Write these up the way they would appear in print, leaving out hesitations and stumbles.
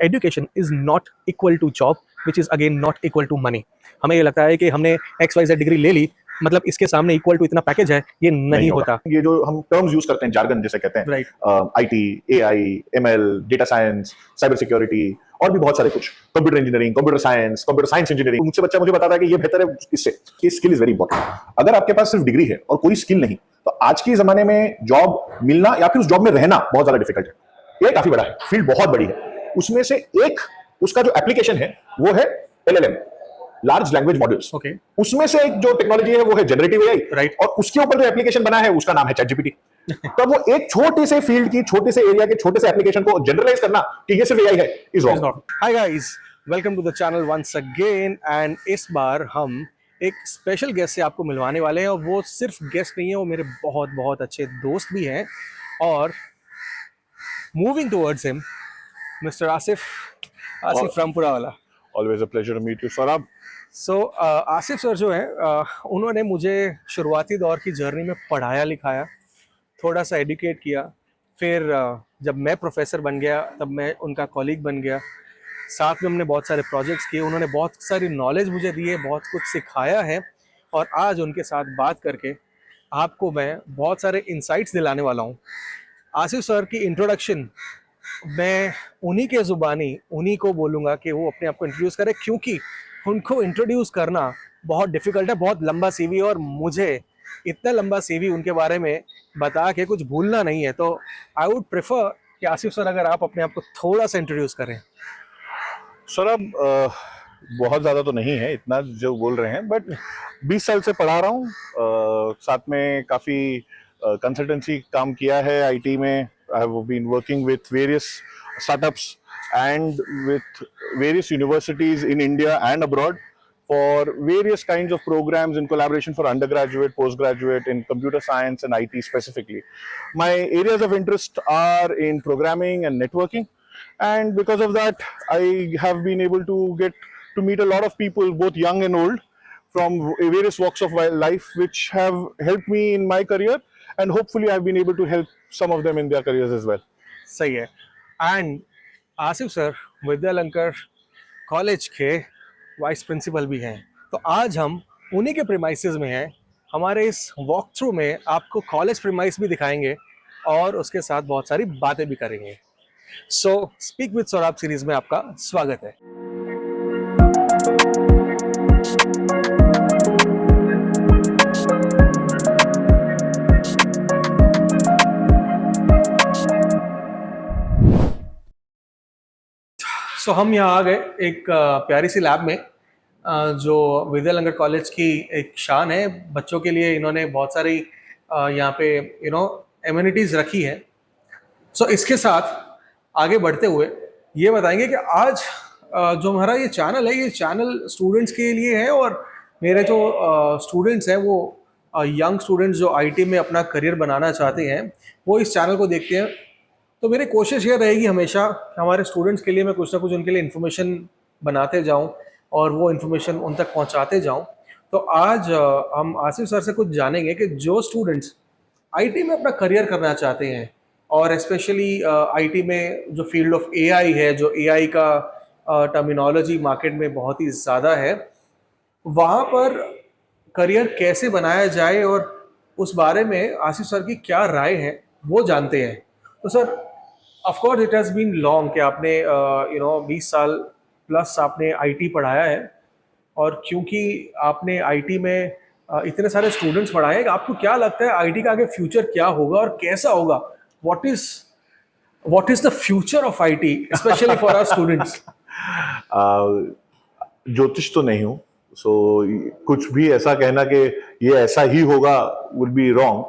Education is not equal to job, which is again not equal to money. हमें ये लगता है कि हमने XYZ डिग्री ले ली, मतलब इसके सामने इक्वल टू इतना पैकेज है, ये नहीं होता। ये जो हम टर्म्स यूज करते हैं, जार्गन जिसे कहते हैं, right, IT, AI, ML, data science, cyber security और भी बहुत सारे कुछ, computer engineering, computer science engineering. मुझसे बच्चा मुझे बताता है कि ये बेहतर है इससे, कि स्किल इज वेरी इंपॉर्टेंट। अगर आपके पास सिर्फ डिग्री है और कोई स्किल नहीं, तो आज के जमाने में जॉब मिलना या फिर उस जॉब में रहना बहुत ज्यादा डिफिकल्ट है। ये काफी बड़ा है, फील्ड बहुत बड़ी है। उसमें से एक उसका जो एप्लीकेशन है वो है LLM, large language modules. Okay, उसमें से एक जो टेक्नोलॉजी है वो है जनरेटिव एआई, राइट। और उसके ऊपर जो एप्लीकेशन बना है उसका नाम है ChatGPT। तो वो एक छोटे से फील्ड की, छोटे से एरिया के, छोटे से एप्लीकेशन को जनरलाइज करना कि ये सिर्फ एआई है, is wrong. Hi guys, welcome to the channel once again. And इस बार हम एक स्पेशल गेस्ट से आपको मिलवाने वाले हैं, और वो सिर्फ गेस्ट नहीं है, वो मेरे बहुत बहुत अच्छे दोस्त भी हैं। और moving towards him, Mister Asif from Purawala. Always a pleasure to meet you Saurabh. So Asif sir जो है, उन्होंने मुझे शुरुआती दौर की जर्नी में पढ़ाया लिखाया, थोड़ा सा एडुकेट किया। फिर जब मैं प्रोफेसर बन गया तब मैं उनका कॉलीग बन गया। साथ में हमने बहुत सारे प्रोजेक्ट्स किए, उन्होंने बहुत सारी नॉलेज मुझे दी है, बहुत कुछ सिखाया है। और आज उनके साथ बात करके आपको मैं बहुत सारे इंसाइट्स दिलाने वाला हूँ। आसिफ सर की इंट्रोडक्शन मैं उन्हीं के ज़ुबानी उन्हीं को बोलूँगा कि वो अपने आप को इंट्रोड्यूस करें, क्योंकि उनको इंट्रोड्यूस करना बहुत डिफ़िकल्ट है, बहुत लंबा CV, और मुझे इतना लंबा CV उनके बारे में बता के कुछ भूलना नहीं है। तो आई वुड प्रेफर कि आसिफ सर, अगर आप अपने आप को थोड़ा सा इंट्रोड्यूस करें। सौरभ, बहुत ज्यादा तो नहीं है इतना जो बोल रहे हैं, बट 20 साल से पढ़ा रहा हूँ। साथ में काफी कंसल्टेंसी काम किया है आईटी में। I have been working with various startups and with various universities in India and abroad for various kinds of programs in collaboration for undergraduate, postgraduate in computer science and IT specifically. My areas of interest are in programming and networking, and because of that I have been able to get to meet a lot of people, both young and old, from various walks of life, which have helped me in my career, and hopefully I've been able to help some of them in their careers as well. सही है। And Asif sir Vidyalankar college के vice principal भी हैं। तो आज हम उन्हीं के प्रीमाइसेस में हैं। हमारे इस वॉक थ्रू में आपको कॉलेज प्रीमाइस भी दिखाएंगे और उसके साथ बहुत सारी बातें भी करेंगे। So speak with Saurabh series में आपका स्वागत है। सो हम यहाँ आ गए एक प्यारी सी लैब में, जो विद्यालंकर कॉलेज की एक शान है। बच्चों के लिए इन्होंने बहुत सारी यहाँ पे एम्यूनिटीज़ रखी है। सो इसके साथ आगे बढ़ते हुए ये बताएंगे कि आज जो हमारा ये चैनल है, ये चैनल स्टूडेंट्स के लिए है, और मेरे जो स्टूडेंट्स हैं, वो यंग स्टूडेंट्स जो IT में अपना करियर बनाना चाहते हैं, वो इस चैनल को देखते हैं। तो मेरी कोशिश ये रहेगी हमेशा हमारे स्टूडेंट्स के लिए मैं कुछ ना कुछ उनके लिए इन्फॉर्मेशन बनाते जाऊं और वो इन्फॉर्मेशन उन तक पहुंचाते जाऊं। तो आज हम आसिफ सर से कुछ जानेंगे कि जो स्टूडेंट्स IT में अपना करियर करना चाहते हैं, और स्पेशली IT में जो फील्ड ऑफ AI है, जो AI का टर्मिनोलॉजी मार्केट में बहुत ही ज़्यादा है, वहाँ पर करियर कैसे बनाया जाए और उस बारे में आसिफ सर की क्या राय है वो जानते हैं। तो sir, of course it has been long कि आपने 20 साल प्लस आपने IT पढ़ाया है, और क्योंकि आपने IT में इतने सारे स्टूडेंट्स पढ़ाए हैं, आपको क्या लगता है IT का आगे फ्यूचर क्या होगा और कैसा होगा? What is the future of IT especially for our students? ज्योतिष तो नहीं हूँ, सो कुछ भी ऐसा कहना कि ये ऐसा ही होगा वुड बी रॉन्ग।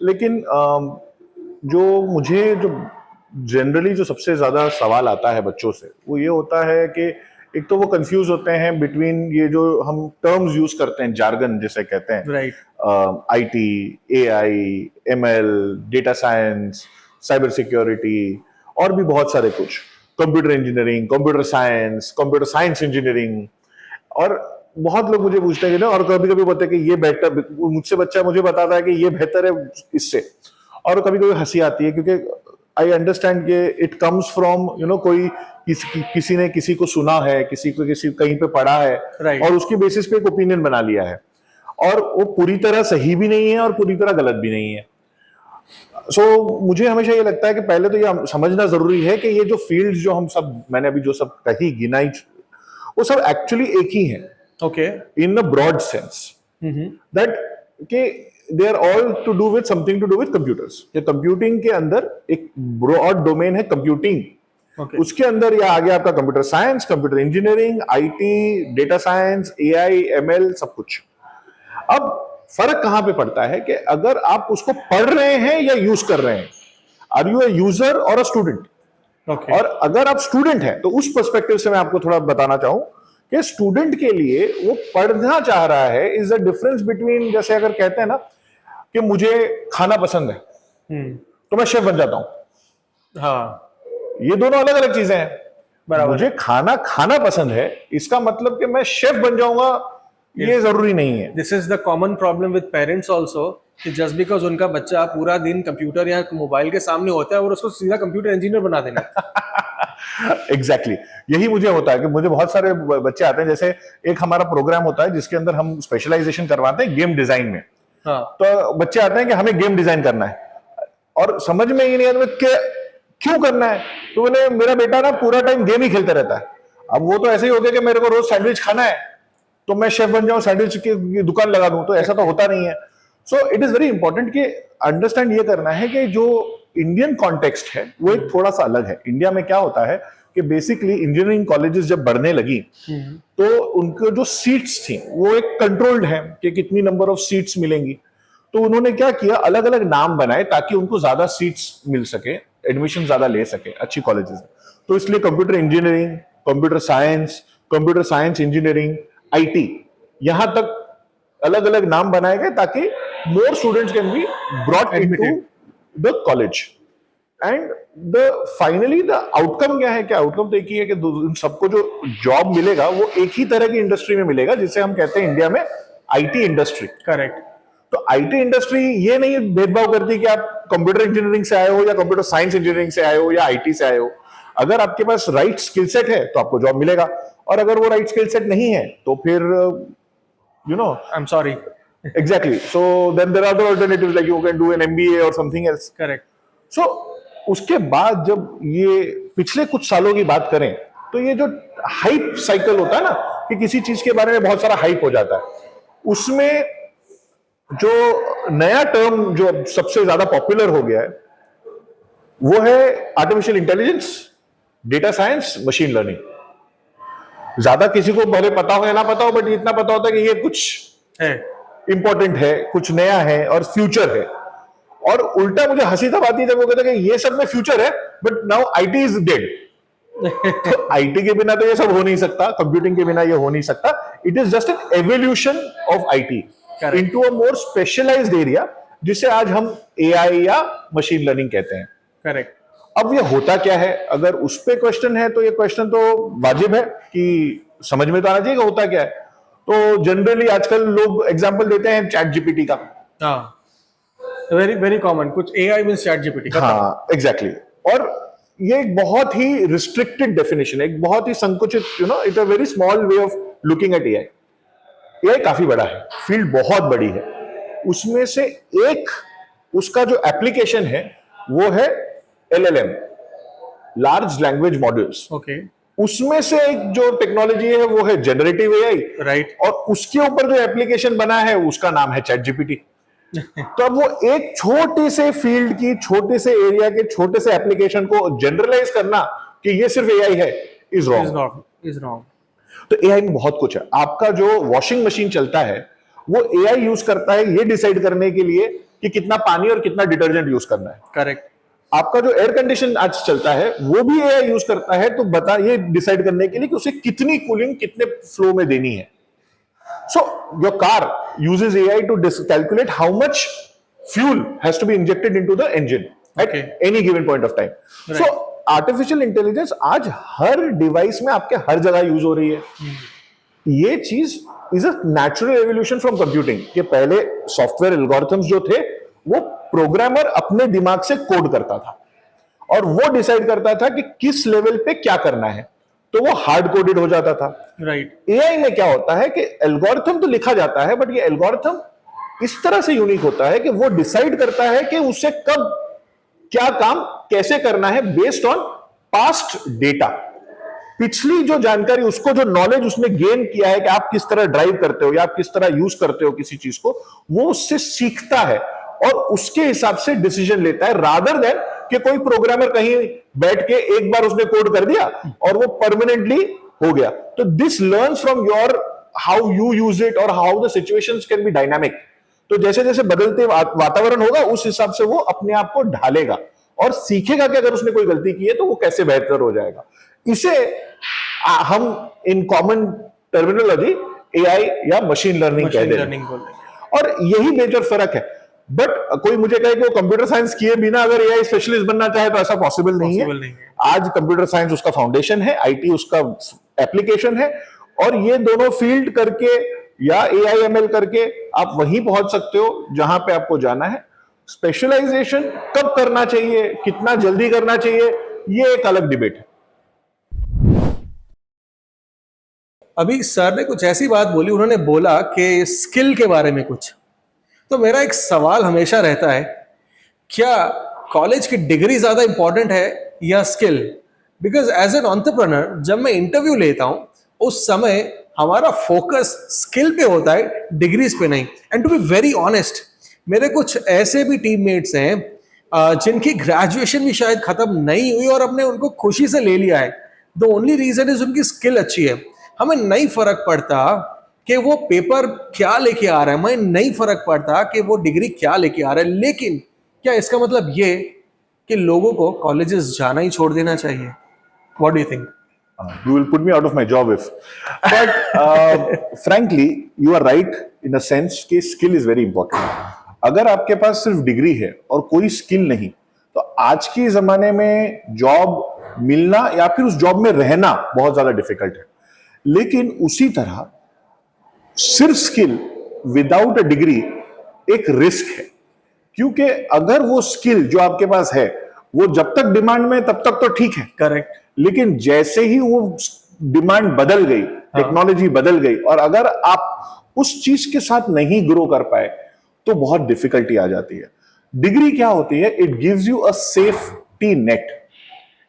लेकिन जो जनरली जो सबसे ज्यादा सवाल आता है बच्चों से, वो ये होता है कि एक तो वो कंफ्यूज होते हैं बिटवीन ये जो हम टर्म्स यूज करते हैं, जार्गन जिसे कहते हैं, right, IT, AI, ML, data science, cyber security और भी बहुत सारे कुछ, computer engineering, computer science engineering. और बहुत लोग मुझे पूछते हैं कि ना, और कभी कभी बोलते हैं कि ये बेहतर, मुझसे बच्चा मुझे बताता है कि ये बेहतर है इससे, और कभी कभी हंसी आती है क्योंकि आई अंडरस्टैंड कि इट कम्स फ्रॉम कोई किसी ने किसी को सुना है, किसी कहीं पे पढ़ा है, Right. और उसकी बेसिस पे एक ओपिनियन बना लिया है, और वो पूरी तरह सही भी नहीं है और पूरी तरह गलत भी नहीं है। मुझे हमेशा ये लगता है कि पहले तो ये समझना जरूरी है कि ये जो फील्ड जो मैंने अभी जो सब कही गिनाई, वो सब एक्चुअली एक ही है। Okay. In a broad sense that कि they are all to do with something to do with computers. Computing के अंदर एक ब्रॉड डोमेन है कंप्यूटिंग, Okay. उसके अंदर ये आ गया आपका computer science, computer engineering, IT, data science, AI, ML, सब कुछ। अब फर्क कहां पे पड़ता है कि अगर आप उसको पढ़ रहे हैं या यूज कर रहे हैं, आर यू अ यूजर और अ स्टूडेंट। Okay. और अगर आप स्टूडेंट हैं तो उस पर्सपेक्टिव से मैं आपको थोड़ा बताना चाहूं कि स्टूडेंट के लिए वो पढ़ना चाह रहा है, इज द डिफरेंस बिटवीन, जैसे अगर कहते हैं ना कि मुझे खाना पसंद है तो मैं शेफ बन जाता हूं, हाँ, ये दोनों अलग अलग चीजें हैं। बराबर। मुझे खाना पसंद है, इसका मतलब कि मैं शेफ बन जाऊंगा ये जरूरी नहीं है। This is the common problem with parents also, कि जस्ट बिकॉज उनका बच्चा पूरा दिन कंप्यूटर या मोबाइल के सामने होता है और उसको सीधा कंप्यूटर इंजीनियर बना देना। एग्जैक्टली यही मुझे होता है कि मुझे बहुत सारे बच्चे आते हैं, जैसे एक हमारा प्रोग्राम होता है जिसके अंदर हम स्पेशलाइजेशन करवाते हैं गेम डिजाइन में। हाँ। तो बच्चे आते हैं कि हमें गेम डिजाइन करना है, और समझ में ही नहीं आता कि क्यों करना है। तो बोले मेरा बेटा ना पूरा टाइम गेम ही खेलता रहता है। अब वो तो ऐसे ही हो गया कि मेरे को रोज सैंडविच खाना है तो मैं शेफ बन जाऊं, सैंडविच की दुकान लगा दूं, तो ऐसा तो होता नहीं है। So it is very important कि अंडरस्टैंड ये करना है कि जो इंडियन कॉन्टेक्स्ट है वो एक थोड़ा सा अलग है। इंडिया में क्या होता है कि बेसिकली इंजीनियरिंग कॉलेजेस जब बढ़ने लगी तो उनको जो सीट्स थी वो एक कंट्रोल्ड है कि कितनी नंबर ऑफ सीट्स मिलेंगी। तो उन्होंने क्या किया, अलग अलग नाम बनाए ताकि उनको ज्यादा सीट्स मिल सके, एडमिशन ज्यादा ले सके अच्छी कॉलेजेस में। तो इसलिए computer engineering, computer science engineering, IT, यहां तक अलग अलग नाम बनाए गए ताकि more students can be brought into the college. And finally the outcome क्या है? क्या आउटकम तो एक ही है कि सबको जो जॉब मिलेगा वो एक ही तरह की इंडस्ट्री में मिलेगा, जिसे हम कहते हैं इंडिया में आईटी इंडस्ट्री। करेक्ट। तो आईटी इंडस्ट्री ये नहीं भेदभाव करती कि आप कंप्यूटर इंजीनियरिंग से आए हो या कंप्यूटर साइंस इंजीनियरिंग से आए हो या आईटी से आए हो। अगर आपके पास राइट स्किल सेट है तो आपको जॉब मिलेगा, और अगर वो राइट स्किल सेट नहीं है तो फिर I am sorry. Exactly, so then there are other alternatives like you can do an MBA और समथिंग एल्स। करेक्ट। सो उसके बाद जब ये पिछले कुछ सालों की बात करें तो ये जो हाइप साइकिल होता है ना कि किसी चीज के बारे में बहुत सारा हाइप हो जाता है, उसमें जो नया टर्म जो सबसे ज्यादा पॉपुलर हो गया है वो है artificial intelligence, data science, machine learning. ज्यादा किसी को भले पता हो या ना पता हो, बट इतना पता होता है कि ये कुछ है, इंपॉर्टेंट है, कुछ नया है और फ्यूचर है। और उल्टा मुझे हंसी तब आती है जब वो कहते हैं कि ये सब में फ्यूचर है but now IT is dead. तो आईटी के बिना तो ये सब हो नहीं सकता, कंप्यूटिंग के बिना ये हो नहीं सकता। It is just an evolution of IT into a more specialised area, जिसे आज हम एआई या मशीन लर्निंग कहते हैं। करेक्ट। अब ये होता क्या है, अगर उस पे क्वेश्चन है तो ये क्वेश्चन तो वाजिब है कि समझ में तो आना चाहिए कि होता क्या है। तो जनरली आजकल लोग एग्जांपल देते हैं चैट जीपीटी का। हाँ, वेरी वेरी कॉमन, कुछ एआई मींस चैट जीपीटी। हाँ एग्जैक्टली। और ये एक बहुत ही रिस्ट्रिक्टेड डेफिनेशन है, एक बहुत ही संकुचित, it a very small way of looking at AI. AI काफी बड़ा है, फील्ड बहुत बड़ी है। उसमें से एक उसका जो एप्लीकेशन है वो है LLM, large language modules. Okay. उसमें से एक जो टेक्नोलॉजी है वो है जनरेटिव एआई, राइट। और उसके ऊपर जो एप्लीकेशन बना है उसका नाम है चैट जीपीटी। तो अब वो एक छोटे से फील्ड की, छोटे से एरिया के छोटे से एप्लीकेशन को जनरलाइज करना कि ये सिर्फ एआई है इज रॉन्ग। तो एआई में बहुत कुछ है। आपका जो वॉशिंग मशीन चलता है वो एआई यूज करता है ये डिसाइड करने के लिए कि कितना पानी और कितना डिटर्जेंट यूज करना है। करेक्ट। आपका जो एयर कंडीशन आज चलता है वो भी एआई यूज करता है, तो बता ये डिसाइड करने के लिए कि उसे कितनी कूलिंग कितने फ्लो में देनी है। So your car uses AI to calculate how much fuel has to be injected into the engine at any given point of time. So artificial intelligence आज हर डिवाइस में आपके हर जगह यूज हो रही है। ये चीज is a natural evolution from computing के पहले सॉफ्टवेयर एल्गोरिथम्स जो थे वो प्रोग्रामर अपने दिमाग से कोड करता था, और वो डिसाइड करता था कि किस लेवल पे क्या करना है, तो वो हार्ड कोडेड हो जाता था। राइट। एआई में क्या होता है कि एल्गोरिथम तो लिखा जाता है, बट ये एल्गोरिथम इस तरह से यूनिक होता है कि वो डिसाइड करता है कि उसे कब क्या काम कैसे करना है, बेस्ड ऑन पास्ट डेटा, पिछली जो जानकारी, उसको जो नॉलेज उसने गेन किया है कि आप किस तरह ड्राइव करते हो या आप किस तरह यूज करते हो किसी चीज को, वो उससे सीखता है और उसके हिसाब से डिसीजन लेता है, रादर देन कि कोई प्रोग्रामर कहीं बैठ के एक बार उसने कोड कर दिया और वो परमानेंटली हो गया। तो this learns from your how you use it और how the situations can be dynamic. तो जैसे जैसे बदलते वातावरण होगा उस हिसाब से वो अपने आप को ढालेगा और सीखेगा कि अगर उसने कोई गलती की है तो वो कैसे बेहतर हो जाएगा। इसे हम इन कॉमन टर्मिनोलॉजी एआई या मशीन लर्निंग कहते हैं, और यही मेजर फर्क है। बट कोई मुझे कहे कि वो कंप्यूटर साइंस किए बिना अगर एआई स्पेशलिस्ट बनना चाहे तो ऐसा पॉसिबल नहीं है। आज कंप्यूटर साइंस उसका फाउंडेशन है, आईटी उसका एप्लीकेशन है, और ये दोनों फील्ड करके या एआई एमएल करके आप वहीं पहुंच सकते हो जहां पे आपको जाना है। स्पेशलाइजेशन कब करना चाहिए, कितना जल्दी करना चाहिए, ये एक अलग डिबेट है। अभी सर ने कुछ ऐसी बात बोली, उन्होंने बोला कि स्किल के बारे में कुछ, तो मेरा एक सवाल हमेशा रहता है, क्या कॉलेज की डिग्री ज्यादा इंपॉर्टेंट है या skill? Because as an entrepreneur जब मैं इंटरव्यू लेता हूं उस समय हमारा फोकस स्किल पे होता है, डिग्रीज पे नहीं। And to be very honest, मेरे कुछ ऐसे भी टीममेट्स हैं जिनकी ग्रेजुएशन भी शायद खत्म नहीं हुई और अपने उनको खुशी से ले लिया है। द ओनली रीजन इज उनकी स्किल अच्छी है। हमें नहीं फर्क पड़ता कि वो पेपर क्या लेके आ रहा है, हमें नहीं फर्क पड़ता कि वो डिग्री क्या लेके आ रहा है, लेकिन क्या इसका मतलब ये कि लोगों को कॉलेजेस जाना ही छोड़ देना चाहिए? What do you think? You will put me out of my job if, but frankly you are right in a sense कि skill is very important। अगर आपके पास सिर्फ डिग्री है और कोई स्किल नहीं, तो आज के जमाने में जॉब मिलना या फिर उस जॉब में रहना बहुत ज्यादा डिफिकल्ट है। लेकिन उसी तरह सिर्फ स्किल विदाउट अ डिग्री एक रिस्क है, क्योंकि अगर वो स्किल जो आपके पास है वो जब तक डिमांड में तब तक तो ठीक है, करेक्ट, लेकिन जैसे ही वो डिमांड बदल गई, टेक्नोलॉजी बदल गई, और अगर आप उस चीज के साथ नहीं ग्रो कर पाए तो बहुत डिफिकल्टी आ जाती है। डिग्री क्या होती है? It gives you a safety net,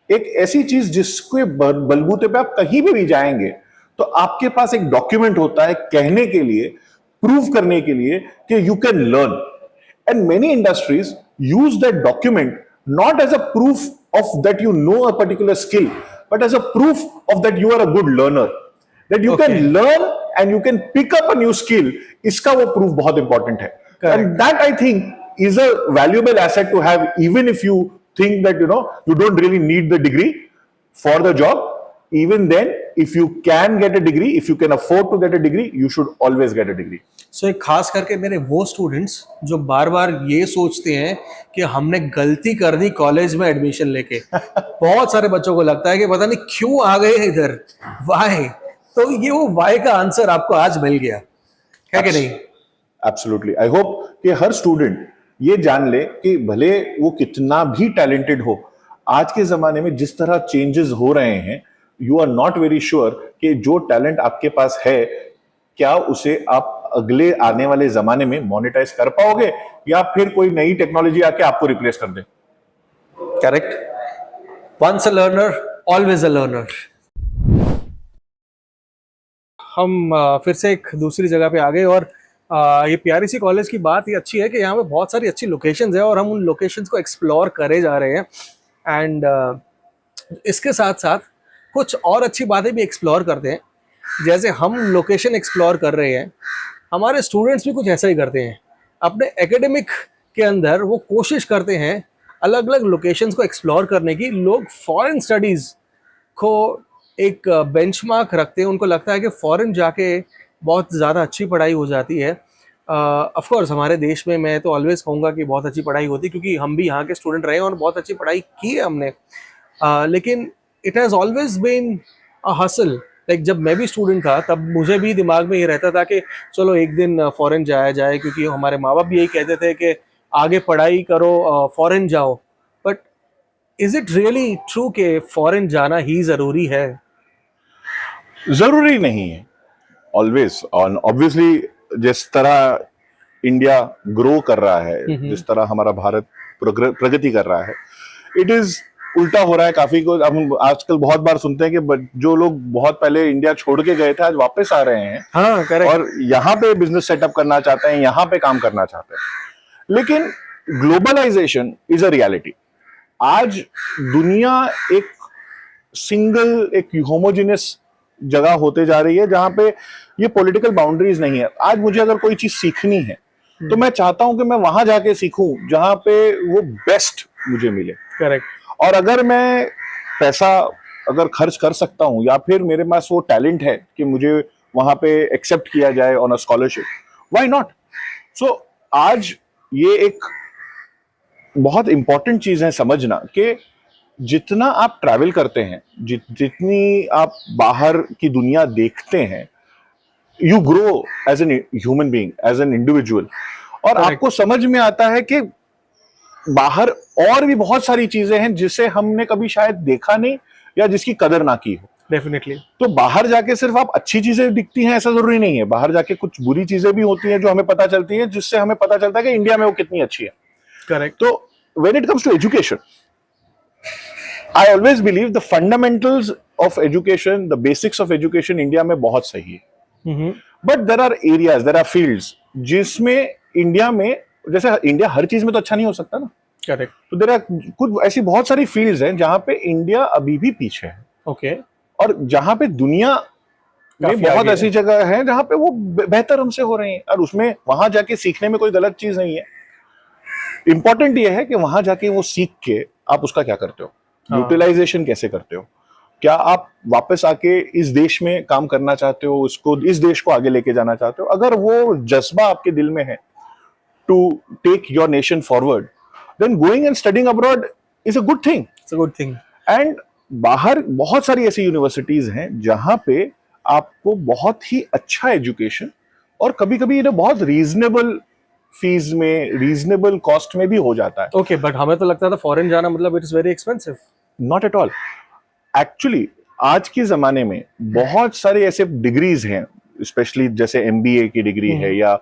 एक ऐसी चीज जिसके बलबूते पे आप कहीं भी जाएंगे तो आपके पास एक डॉक्यूमेंट होता है कहने के लिए, प्रूव करने के लिए कि you can learn. And many industries use that document not as a proof of that you know a particular skill, but as a proof of that you are a good learner, that you can learn and you can pick up a new skill। इसका वो proof बहुत important है। And that I think is a valuable asset to have, even if you think that you don't really need the degree for the job. Even then, if you can get a degree, if you can afford to get a degree, you should always get a degree। So एक खास करके मेरे वो students जो बार बार ये सोचते हैं कि हमने गलती कर दी कॉलेज में एडमिशन लेके। बहुत सारे बच्चों को लगता है कि पता नहीं क्यों आ गए इधर, वाई। तो ये वो वाई का आंसर आपको आज मिल गया है कि नहीं? एब्सोल्युटली। आई होप कि हर स्टूडेंट ये जान ले कि भले वो कितना भी टैलेंटेड हो, आज के जमाने में जिस तरह चेंजेस हो रहे हैं, you are not very sure कि जो टैलेंट आपके पास है क्या उसे आप अगले आने वाले जमाने में मोनेटाइज कर पाओगे, या फिर कोई नई टेक्नोलॉजी आके आपको रिप्लेस कर दे। Correct. Once a learner always a learner. हम फिर से एक दूसरी जगह पे आ गए, और ये प्यारी सी कॉलेज की बात ये अच्छी है कि यहाँ पे बहुत सारी अच्छी लोकेशंस है और हम उन लोकेशंस को एक्सप्लोर करे जा रहे हैं। एंड इसके साथ साथ कुछ और अच्छी बातें भी एक्सप्लोर करते हैं। जैसे हम लोकेशन एक्सप्लोर कर रहे हैं, हमारे स्टूडेंट्स भी कुछ ऐसा ही करते हैं। अपने एकेडमिक के अंदर वो कोशिश करते हैं अलग अलग लोकेशंस को एक्सप्लोर करने की। लोग फॉरेन स्टडीज़ को एक बेंचमार्क रखते हैं, उनको लगता है कि फॉरेन जाके बहुत ज़्यादा अच्छी पढ़ाई हो जाती है। ऑफ कोर्स हमारे देश में मैं तो ऑलवेज कहूँगा कि बहुत अच्छी पढ़ाई होती है, क्योंकि हम भी यहाँ के स्टूडेंट रहे हैं और बहुत अच्छी पढ़ाई की है हमने। लेकिन it has always been a hustle. Like जब मैं भी स्टूडेंट था तब मुझे भी दिमाग में ये रहता था कि चलो एक दिन फॉरेन जाया जाए, क्योंकि हमारे माँ बाप भी यही कहते थे कि आगे पढ़ाई करो, फॉरेन जाओ। But is it really true कि फॉरेन जाना ही जरूरी है? जरूरी नहीं है ऑलवेज। और ऑब्वियसली जिस तरह इंडिया ग्रो कर रहा है, जिस तरह हमारा भारत प्रगति कर रहा है, इट इज उल्टा हो रहा है काफी को। हम आजकल बहुत बार सुनते हैं कि जो लोग बहुत पहले इंडिया छोड़ के गए थे आज वापस आ रहे हैं, हाँ करेक्ट, और यहाँ पे बिजनेस सेटअप करना चाहते हैं, यहाँ पे काम करना चाहते हैं। लेकिन ग्लोबलाइजेशन इज अ रियलिटी। आज दुनिया एक सिंगल, एक होमोजेनियस जगह होते जा रही है जहां पे ये पॉलिटिकल बाउंड्रीज नहीं है। आज मुझे अगर कोई चीज सीखनी है तो मैं चाहता हूं कि मैं वहां जाके सीखूं जहां पे वो बेस्ट मुझे मिले। करेक्ट। और अगर मैं पैसा अगर खर्च कर सकता हूं या फिर मेरे पास वो टैलेंट है कि मुझे वहां पे एक्सेप्ट किया जाए on a scholarship, why not. So आज ये एक बहुत इंपॉर्टेंट चीज है समझना कि जितना आप ट्रैवल करते हैं, जितनी आप बाहर की दुनिया देखते हैं, you grow as an human being, as an individual. और Correct. आपको समझ में आता है कि बाहर और भी बहुत सारी चीजें हैं जिसे हमने कभी शायद देखा नहीं या जिसकी कदर ना की हो। डेफिनेटली। तो बाहर जाके सिर्फ आप अच्छी चीजें दिखती हैं ऐसा जरूरी नहीं है। बाहर जाके कुछ बुरी चीजें भी होती हैं जो हमें पता चलती है, जिससे हमें पता चलता है कि इंडिया में वो कितनी अच्छी है। करेक्ट। तो when it comes to education, I always believe the fundamentals of education, the basics of education India में बहुत सही है। But there are areas, there are fields जिसमें इंडिया में, जैसे इंडिया हर चीज में तो अच्छा नहीं हो सकता ना। करेक्ट। तो देर आर कुछ ऐसी बहुत सारी फील्ड्स हैं जहां पे इंडिया अभी भी पीछे है। ओके। और जहां पे दुनिया में बहुत ऐसी जगह है जहां पे वो बेहतर हमसे हो रही हैं, और उसमें वहां जाके सीखने में कोई गलत चीज नहीं है। इंपॉर्टेंट ये है कि वहां जाके वो सीख के आप उसका क्या करते हो, यूटिलाइजेशन कैसे करते हो। क्या आप वापस आके इस देश में काम करना चाहते हो, इसको, इस देश को आगे लेके जाना चाहते हो। अगर वो जज्बा आपके दिल में है to take your nation forward, then going and studying abroad is a good thing. It's a good thing. And बाहर बहुत सारी ऐसी यूनिवर्सिटीज हैं जहां पे आपको बहुत ही अच्छा एजुकेशन, और कभी कभी बहुत रीजनेबल फीस में, रीजनेबल कॉस्ट में भी हो जाता है। ओके, बट हमें तो लगता था फॉरेन जाना मतलब it is very expensive. Not at all. Actually आज के जमाने में बहुत सारे ऐसे डिग्रीज हैं, स्पेशली जैसे एमबीए की डिग्री है, या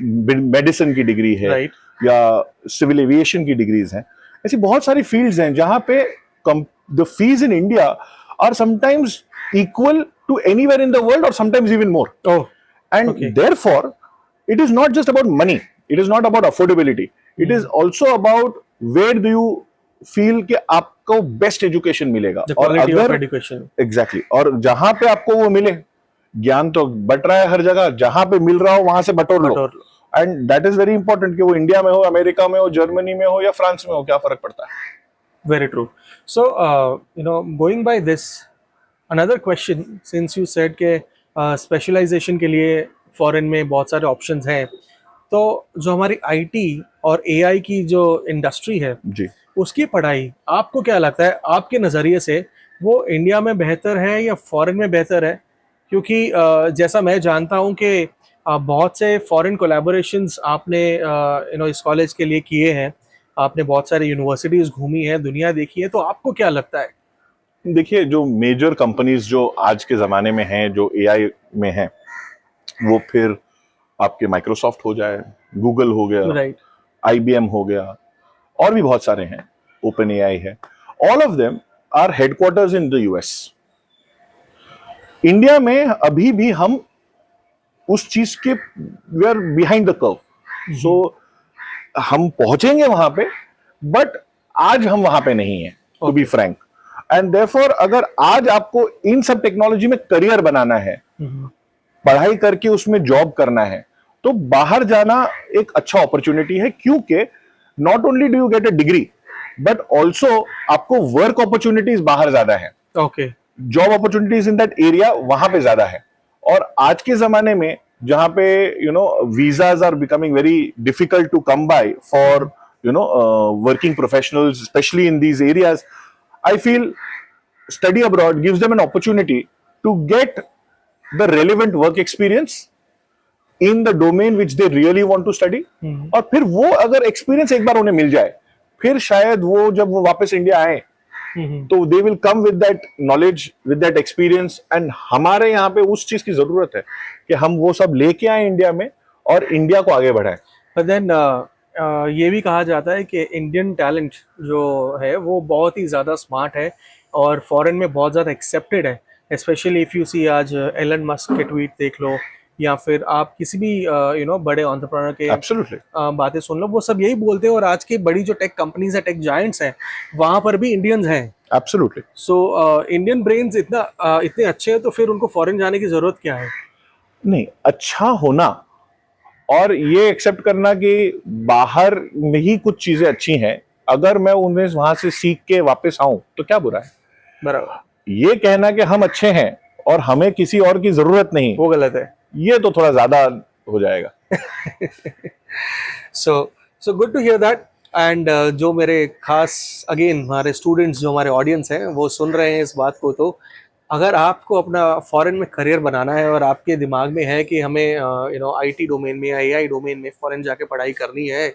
मेडिसिन की डिग्री है, राइट, या सिविल एविएशन की डिग्रीज हैं। ऐसी बहुत सारी फील्ड्स हैं जहां पे the fees in India are sometimes equal to anywhere in the world, और sometimes even more. Oh, and therefore it is not just about money, it is not about affordability, it is also about where do you feel कि आपको best education मिलेगा। और अगर exactly, और जहां पे आपको वो मिले, ज्ञान तो बट रहा है हर जगह, जहां पे मिल रहा हो वहां से बटोर लो। And that is very important कि वो इंडिया में हो, अमेरिका में हो, जर्मनी में हो, या फ्रांस में हो, क्या फर्क पड़ता है। Very true. So going by this, another question, since you said के स्पेशलाइजेशन के लिए फॉरेन में बहुत सारे ऑप्शंस हैं, तो जो हमारी आईटी और एआई की जो इंडस्ट्री है जी, उसकी पढ़ाई आपको क्या लगता है, आपके नज़रिए से वो इंडिया में बेहतर है या फॉरेन में बेहतर है? क्योंकि जैसा मैं जानता हूँ कि बहुत से फॉरेन कोलैबोरेशंस आपने इस कॉलेज के लिए किए हैं, आपने बहुत सारी यूनिवर्सिटीज़ घूमी है, दुनिया देखी है, तो आपको क्या लगता है? देखिए, जो मेजर कंपनीज जो आज के ज़माने में हैं, जो एआई में हैं, वो फिर आपके माइक्रोसॉफ्ट हो जाए, गूगल हो गया, राइट, आईबीएम हो गया, और भी बहुत सारे हैं, ओपन एआई है, all of them are headquarters in the US. India में अभी भी हम उस चीज के, we are behind the curve. So हम पहुंचेंगे वहां पे, बट आज हम वहां पे नहीं है, to be frank. And therefore अगर आज आपको इन सब टेक्नोलॉजी में करियर बनाना है, पढ़ाई करके उसमें जॉब करना है, तो बाहर जाना एक अच्छा अपॉर्चुनिटी है। क्योंकि not only do you get a degree, but also आपको वर्क अपॉर्चुनिटीज बाहर ज्यादा है। Okay, job opportunities in that area वहां पे ज्यादा है। और आज के जमाने में जहां पे visas are becoming very difficult to come by for working professionals, especially in these areas, I feel study abroad gives them an opportunity to get the relevant work experience in the domain which they really want to study। और फिर वो अगर experience एक बार उन्हें मिल जाए, फिर शायद वो जब वो वापस इंडिया आए तो they will come with that knowledge, with that experience, and हमारे यहाँ पे उस चीज की जरूरत है कि हम वो सब लेके आए इंडिया में और इंडिया को आगे बढ़ाएं। पर देन ये भी कहा जाता है कि इंडियन टैलेंट जो है वो बहुत ही ज़्यादा स्मार्ट है और फॉरेन में बहुत ज़्यादा एक्सेप्टेड है। स्पेशली इफ़ यू सी आज एलन मस्क के ट्वीट देख लो या फिर आप किसी भी बड़े एंटरप्रेन्योर के एब्सोल्युटली बातें सुन लो, वो सब यही बोलते हैं। और आज की बड़ी जो टेक कंपनीज है, टेक जायंट्स हैं, वहाँ पर भी इंडियंस हैं। एब्सोल्युटली। सो इंडियन ब्रेन्स इतने अच्छे हैं तो फिर उनको फॉरेन जाने की ज़रूरत क्या है? नहीं, अच्छा होना और ये एक्सेप्ट करना कि बाहर में ही कुछ चीजें अच्छी हैं, अगर मैं उन्हें वहां से सीख के वापस आऊं तो क्या बुरा है। बराबर। ये कहना कि हम अच्छे हैं और हमें किसी और की जरूरत नहीं, वो गलत है। ये तो थोड़ा ज्यादा हो जाएगा। So good to hear that. And जो मेरे खास अगेन हमारे स्टूडेंट्स, जो हमारे ऑडियंस हैं, वो सुन रहे हैं इस बात को, तो अगर आपको अपना फॉरेन में करियर बनाना है और आपके दिमाग में है कि हमें आईटी डोमेन में या एआई डोमेन में फॉरेन जाके पढ़ाई करनी है,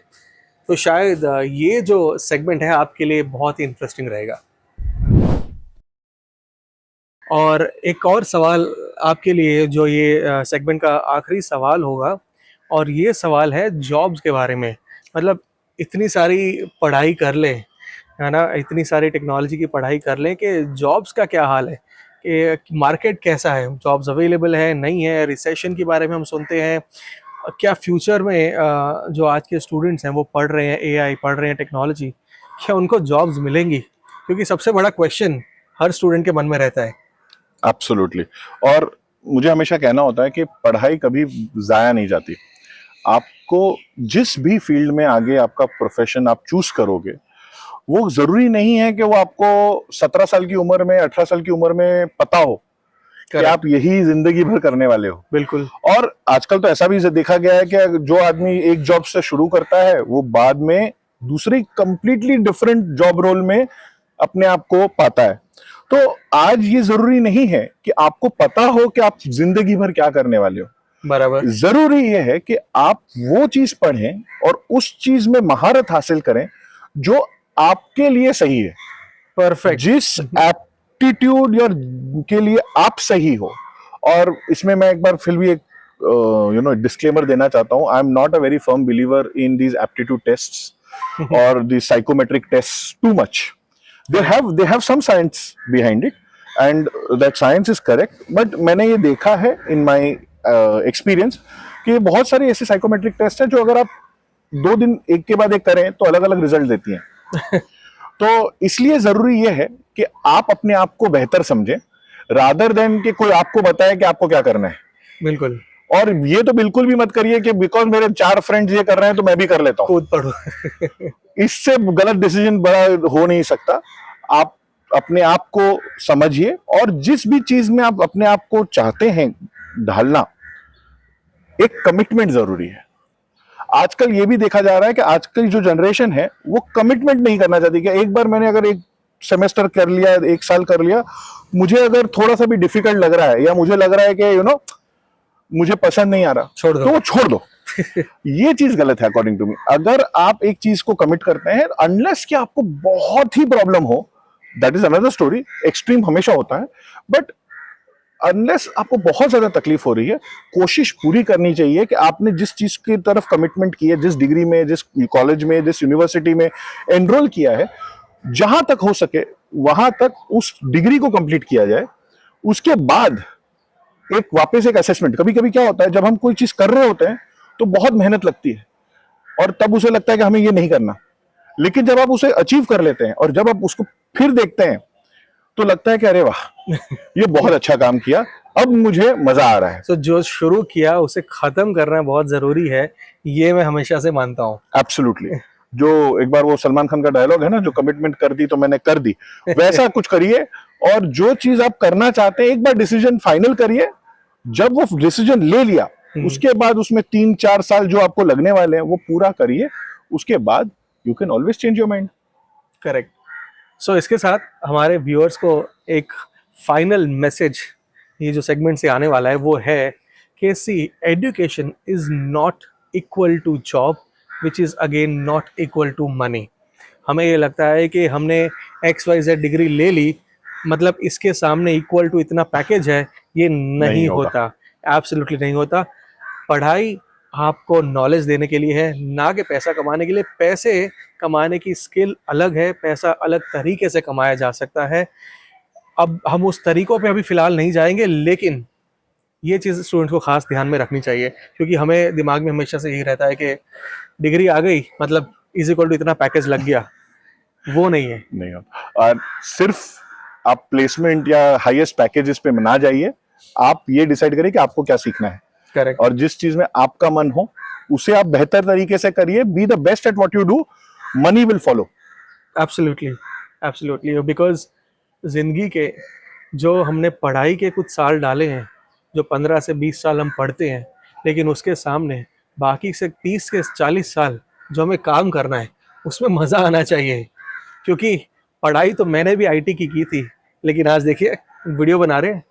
तो शायद ये जो सेगमेंट है आपके लिए बहुत ही इंटरेस्टिंग रहेगा। और एक और सवाल आपके लिए, जो ये सेगमेंट का आखिरी सवाल होगा, और ये सवाल है जॉब्स के बारे में। मतलब इतनी सारी पढ़ाई कर लें, है ना, इतनी सारी टेक्नोलॉजी की पढ़ाई कर लें कि जॉब्स का क्या हाल है, कि मार्केट कैसा है, जॉब्स अवेलेबल है नहीं है, रिसेशन के बारे में हम सुनते हैं। क्या फ्यूचर में जो आज के स्टूडेंट्स हैं वो पढ़ रहे हैं एआई, पढ़ रहे हैं टेक्नोलॉजी, क्या उनको जॉब्स मिलेंगी? क्योंकि सबसे बड़ा क्वेश्चन हर स्टूडेंट के मन में रहता है। एब्सोल्युटली। और मुझे हमेशा कहना होता है कि पढ़ाई कभी जाया नहीं जाती। आपको जिस भी फील्ड में आगे आपका प्रोफेशन आप चूज करोगे, वो जरूरी नहीं है कि वो आपको 17 साल की उम्र में, 18 साल की उम्र में पता हो कि आप यही जिंदगी भर करने वाले हो। बिल्कुल। और आजकल तो ऐसा भी देखा गया है कि जो आदमी एक जॉब से शुरू करता है वो बाद में दूसरी कंप्लीटली डिफरेंट जॉब रोल में अपने आप को पाता है। तो आज ये जरूरी नहीं है कि आपको पता हो कि आप जिंदगी भर क्या करने वाले हो। बराबर। जरूरी ये है कि आप वो चीज पढ़ें और उस चीज में महारत हासिल करें जो आपके लिए सही है। परफेक्ट। जिस एप्टीट्यूड के लिए आप सही हो। और इसमें मैं एक बार फिर भी एक डिस्क्लेमर देना चाहता हूं। I am not a very firm believer in these aptitude tests और the psychometric test too much. they have some science behind it and that science is correct, but मैंने ये देखा है in my experience कि बहुत सारी ऐसे psychometric test हैं जो अगर आप 2 दिन एक के बाद एक करें तो अलग अलग रिजल्ट देती हैं। तो इसलिए जरूरी ये है कि आप अपने आप को बेहतर समझें रादर देन कि कोई आपको बताए कि आपको क्या करना है। बिल्कुल। और ये तो बिल्कुल भी मत करिए कि बिकॉज मेरे 4 फ्रेंड्स ये कर रहे हैं तो मैं भी कर लेता हूँ। कूद पड़ो। इससे गलत डिसीजन बड़ा हो नहीं सकता। आप अपने आप को समझिए और जिस भी चीज में आप अपने आप को चाहते हैं ढालना, एक कमिटमेंट जरूरी है। आजकल ये भी देखा जा रहा है कि आजकल जो जनरेशन है वो कमिटमेंट नहीं करना चाहती कि एक बार मैंने अगर एक सेमेस्टर कर लिया, 1 साल कर लिया, मुझे अगर थोड़ा सा भी डिफिकल्ट लग रहा है या मुझे लग रहा है कि मुझे पसंद नहीं आ रहा, छोड़ दो। तो छोड़ दो। ये चीज गलत है अकॉर्डिंग टू मी। अगर आप एक चीज को कमिट करते हैं, अनलेस कि आपको बहुत ही प्रॉब्लम हो, that is another story, extreme हमेशा होता है, बट अनलेस आपको बहुत ज्यादा तकलीफ हो रही है, कोशिश पूरी करनी चाहिए कि आपने जिस चीज की तरफ कमिटमेंट की है, जिस डिग्री में, जिस कॉलेज में, जिस यूनिवर्सिटी में एनरोल किया है, जहां तक हो सके वहां तक उस डिग्री को कंप्लीट किया जाए। उसके बाद एक वापस एक असेसमेंट। कभी कभी क्या होता है, जब हम कोई चीज कर रहे होते हैं तो बहुत मेहनत लगती है और तब उसे लगता है कि हमें ये नहीं करना, लेकिन जब आप उसे अचीव कर लेते हैं और जब आप उसको फिर देखते हैं तो लगता है कि अरे वाह, ये बहुत अच्छा काम किया, अब मुझे मजा आ रहा है। तो जो शुरू किया उसे खत्म करना बहुत जरूरी है, ये मैं हमेशा से मानता हूँ। एब्सोल्युटली। जो एक बार वो सलमान खान का डायलॉग है ना, जो कमिटमेंट कर दी तो मैंने कर दी, वैसा कुछ करिए। और जो चीज आप करना चाहते हैं एक बार डिसीजन फाइनल करिए। जब वो डिसीजन ले लिया उसके बाद उसमें 3-4 साल जो आपको लगने वाले हैं वो पूरा करिए। उसके बाद you can always change your mind. Correct. So इसके साथ हमारे व्यूअर्स को एक फाइनल मैसेज ये जो सेगमेंट से आने वाला है वो है कि see, education is not equal to job, which is again not equal to money. हमें ये लगता है कि हमने XYZ डिग्री ले ली, मतलब इसके सामने इक्वल टू इतना पैकेज है, ये नहीं होगा। होता। एब्सोल्युटली नहीं होता। पढ़ाई आपको नॉलेज देने के लिए है, ना कि पैसा कमाने के लिए। पैसे कमाने की स्किल अलग है, पैसा अलग तरीके से कमाया जा सकता है। अब हम उस तरीकों पे अभी फ़िलहाल नहीं जाएँगे, लेकिन ये चीज़ स्टूडेंट्स को ख़ास ध्यान में रखनी चाहिए, क्योंकि हमें दिमाग में हमेशा से यही रहता है कि डिग्री आ गई मतलब इज़ इक्वल टू इतना पैकेज लग गया, वो नहीं है। नहीं होता। और सिर्फ आप प्लेसमेंट या हाईएस्ट पैकेजेस पे ना जाइए, आप ये डिसाइड करिए कि आपको क्या सीखना है, करेक्ट। और जिस चीज में आपका मन हो उसे आप बेहतर तरीके से करिए। Be the best at what you do, money will follow. Absolutely, absolutely, because ज़िंदगी के जो हमने पढ़ाई के कुछ साल डाले हैं, जो 15 से 20 साल हम पढ़ते हैं, लेकिन उसके सामने बाकी से 30 से 40 साल जो हमें काम करना है, उसमें मज़ा आना चाहिए। क्योंकि पढ़ाई तो मैंने भी आईटी की थी, लेकिन आज देखिए वीडियो बना रहे हैं।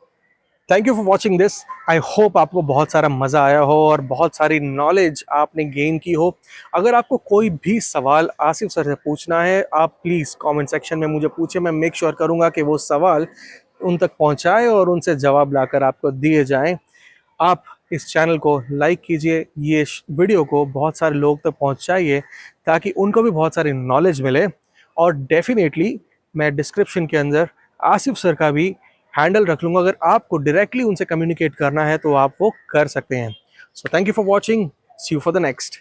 Thank you for watching this. I hope आपको बहुत सारा मज़ा आया हो और बहुत सारी नॉलेज आपने गेन की हो। अगर आपको कोई भी सवाल आसिफ सर से पूछना है, आप प्लीज़ कमेंट सेक्शन में मुझे पूछें। मैं मेक श्योर करूँगा कि वो सवाल उन तक पहुँचाए और उनसे जवाब लाकर आपको दिए जाएँ। आप इस चैनल को लाइक कीजिए, ये वीडियो को बहुत सारे लोग तक पहुँचाइए, ताकि उनको भी बहुत सारी नॉलेज मिले। और डेफिनेटली मैं डिस्क्रिप्शन के अंदर आसिफ सर का भी हैंडल रख लूँगा। अगर आपको डायरेक्टली उनसे कम्युनिकेट करना है तो आप वो कर सकते हैं। So thank you for watching. See you for the next.